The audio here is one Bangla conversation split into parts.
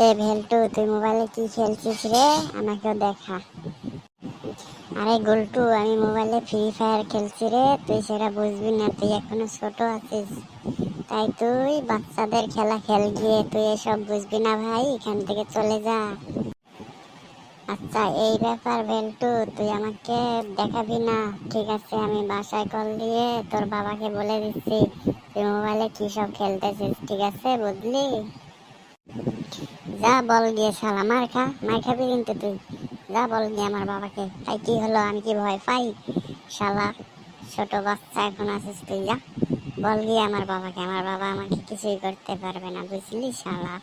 এ ভেলটু, তুই মোবাইলে কি খেলছিস রে? আমাকেও দেখা। আরে গুলটু, আমি মোবাইলে ফ্রি ফায়ার খেলছি রে। তুই সেটা বুঝবি না, তুই এখনো ছোট আছিস। তাই তুই বাচ্চাদের খেলা খেল গিয়ে, তুই এসব বুঝবি না ভাই, এখান থেকে চলে যা। আচ্ছা এই ব্যাপার ভেলটু, তুই আমাকে দেখাবি না, ঠিক আছে? আমি বাসায় কল দিয়ে তোর বাবাকে বলে দিচ্ছি তুই মোবাইলে কি সব খেলতেছিস, ঠিক আছে? বুঝলি? যা বল গিয়ে, শালা মার খাবি কিন্তু তুই। যা বল গিয়ে আমার বাবাকে। তাই কি হলো, আমি কি ভয় পাই? শালা ছোট বাচ্চা এখন আছিস তুই, যা বল গিয়ে আমার বাবাকে। আমার বাবা আমাকে কিছুই করতে পারবে না, বুঝলি শালা?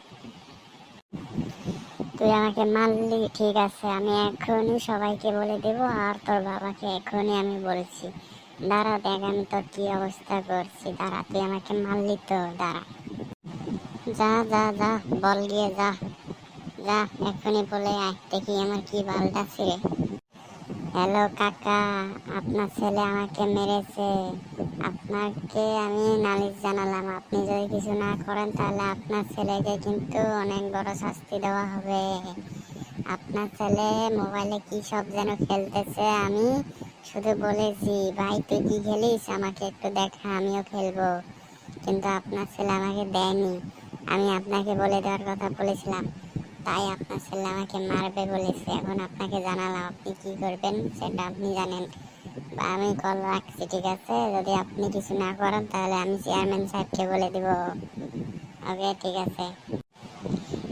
তুই আমাকে মারলি, ঠিক আছে, আমি এখনই সবাইকে বলে দেব, আর তোর বাবাকে এখনই আমি বলছি। দাঁড়া দেখ আমি তোর কি অবস্থা করছি, দাঁড়া। তুই আমাকে মারলি তো, দাঁড়া। যা যা যা, বল গিয়ে যা। যা এখনই বলে আয়, দেখি আমার কি বালটা ছিঁড়ে। হ্যালো কাকা, আপনার ছেলে আমাকে মেরেছে। আপনাকে আমি নালিশ জানালাম, আপনি যদি কিছু না করেন তাহলে আপনার ছেলেকে কিন্তু অনেক বড় শাস্তি দেওয়া হবে। আপনার ছেলে মোবাইলে কি সব যেন খেলতেছে, আমি শুধু বলেছি ভাই তুই কি খেলিস আমাকে একটু দেখা, আমিও খেলবো। কিন্তু আপনার ছেলে আমাকে দেয়নি, আমি আপনাকে বলে দেওয়ার কথা বলেছিলাম, তাই আপনার ছেলে আমাকে মারবে বলেছে। এখন আপনাকে জানালাম, আপনি কি করবেন সেটা আপনি জানেন। বা আমি কল রাখছি, ঠিক আছে? যদি আপনি কিছু না করেন তাহলে আমি চেয়ারম্যান সাহেবকে বলে দিব। ওকে ঠিক আছে।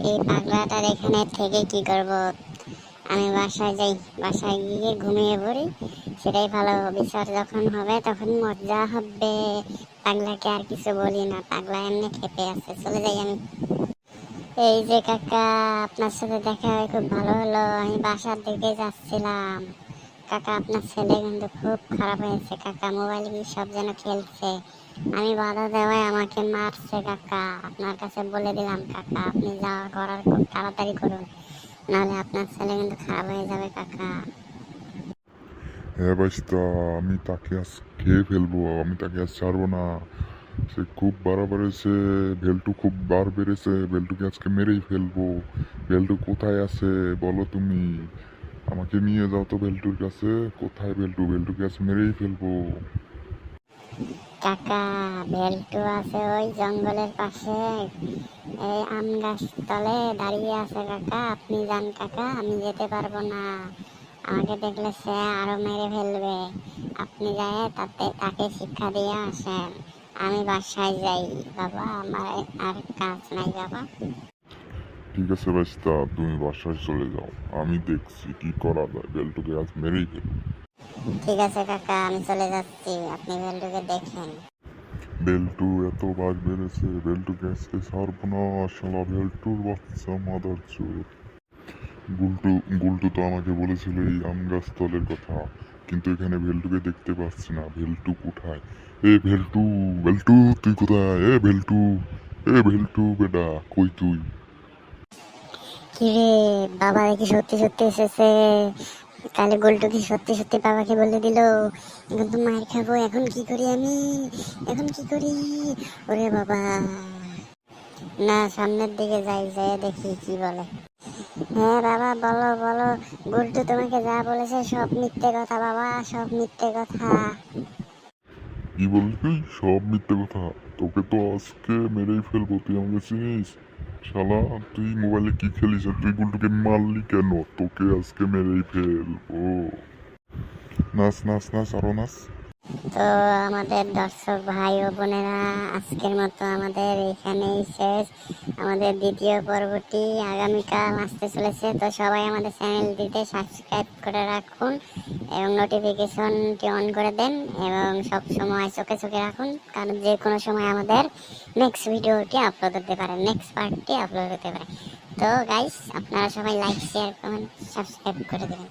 এই পাগলাটার এখানে থেকে কি করব? আমি বাসায় যাই, বাসায় গিয়ে ঘুমিয়ে পড়ি, সেটাই ভালো। বিচার যখন হবে তখন মজা হবে। পাগলাকে আর কিছু বলি না, পাগলা এমনি খেপে আছে। চলে যাই আমি। এই যে কাকা, আপনার সাথে দেখা হয়ে খুব ভালো হলো। আমি বাসার দিকে যাচ্ছিলাম। কাকা আপনার ছেলে কিন্তু খুব খারাপ হয়েছে কাকা, মোবাইলে কি সব যেন খেলছে, আমি বাধা দেওয়ায় আমাকে মারছে কাকা। আপনার কাছে বলে দিলাম কাকা, আপনি যা করার খুব তাড়াতাড়ি করুন, নাহলে আপনার ছেলে কিন্তু খারাপ হয়ে যাবে কাকা। হ্যাঁ বাইস্তা, আমি তাকে আজ খেয়ে ফেলবো, আমি তাকে আজ ছাড়বো না। সে খুব বার বেড়েছে, ভেলটু খুব বার বেড়েছে, ভেলটুকে আজকে মেরেই ফেলবো। ভেলটু কোথায় আছে বলো তুমি, আমাকে নিয়ে যাও তো ভেলটুর কাছে। কোথায় ভেলটু? ভেলটুকে আজ মেরেই ফেলবো। কাকা ভেলটু আছে ওই জঙ্গলের পাশে, এই আম গাছ তলে দাঁড়িয়ে আছে কাকা। আপনি যান কাকা, আমি যেতে পারবো না, আমাকে দেখলে সে আরো মেরে ফেলবে। আপনি যায় তাকে শিক্ষা দিয়ে আসেন, আমি বাসায় যাই বাবা, আমার আর কাজ নাই বাবা। ঠিক আছে বাইস্তা, তুমি বাসায় চলে যাও, আমি দেখছি কি করা যায়, ভেলটুকে আজ মেরেই ফেলবো। ঠিক আছে কাকা, আমি চলে যাচ্ছি, আপনি ভেলটুকে দেখেন। বেল্টু এত বাঘ বেড়েছে, বেল্টুকে আজকে ছাড়বো না। শালা বেল্টুর বাচ্চা মাদার চোর। গুলটু গুলটু তো আমাকে বলেছিল এই আম গাছতলের কথা, কিন্তু এখানে ভেলটুকে দেখতে পাচ্ছি না। ভেলটু কোথায়? এ ভেলটু, ভেলটু তুই কোথায়? এ ভেলটু, এ ভেলটু বেটা, কই তুই? কিরে, বাবা দেখি সত্যি সত্যি এসেছে। তাহলে গোলটু কি সত্যি সত্যি বাবাকে বলে দিল? এখন তো মার খাবো, এখন কি করি আমি, এখন কি করি? ওরে বাবা, না সামনের দিকে যাই, যাই দেখি কি বলে। হ্যাঁ বাবা, বলো বলো। গোলটু তোমাকে যা বলেছে সব মিথ্যে কথা বাবা, সব মিথ্যে কথা। কি বলবি? সব মিথ্যে কথা? তোকে তো আজকে মেরেই ফেলবো, তুই আমাকে চিনিস? শালা তুই মোবাইলে কি খেলিস আর তুই গুলটুকে মারলি কেন? তোকে আজকে মেরেই ফেলবো। নাচ নাচ নাচ, আরো নাচ। তো আমাদের দর্শক ভাই ও বোনেরা, আজকের মতো আমাদের এখানেই শেষ। আমাদের দ্বিতীয় পর্বটি আগামীকাল আসতে চলেছে, তো সবাই আমাদের চ্যানেলটিতে সাবস্ক্রাইব করে রাখুন এবং নোটিফিকেশনটি অন করে দেন, এবং সব সময় চোখে চোখে রাখুন, কারণ যে কোনো সময় আমাদের নেক্সট ভিডিওটি আপলোড হতে পারে, নেক্সট পার্টটি আপলোড হতে পারে। তো গাইস, আপনারা সবাই লাইক শেয়ার কমেন্ট সাবস্ক্রাইব করে দেবেন।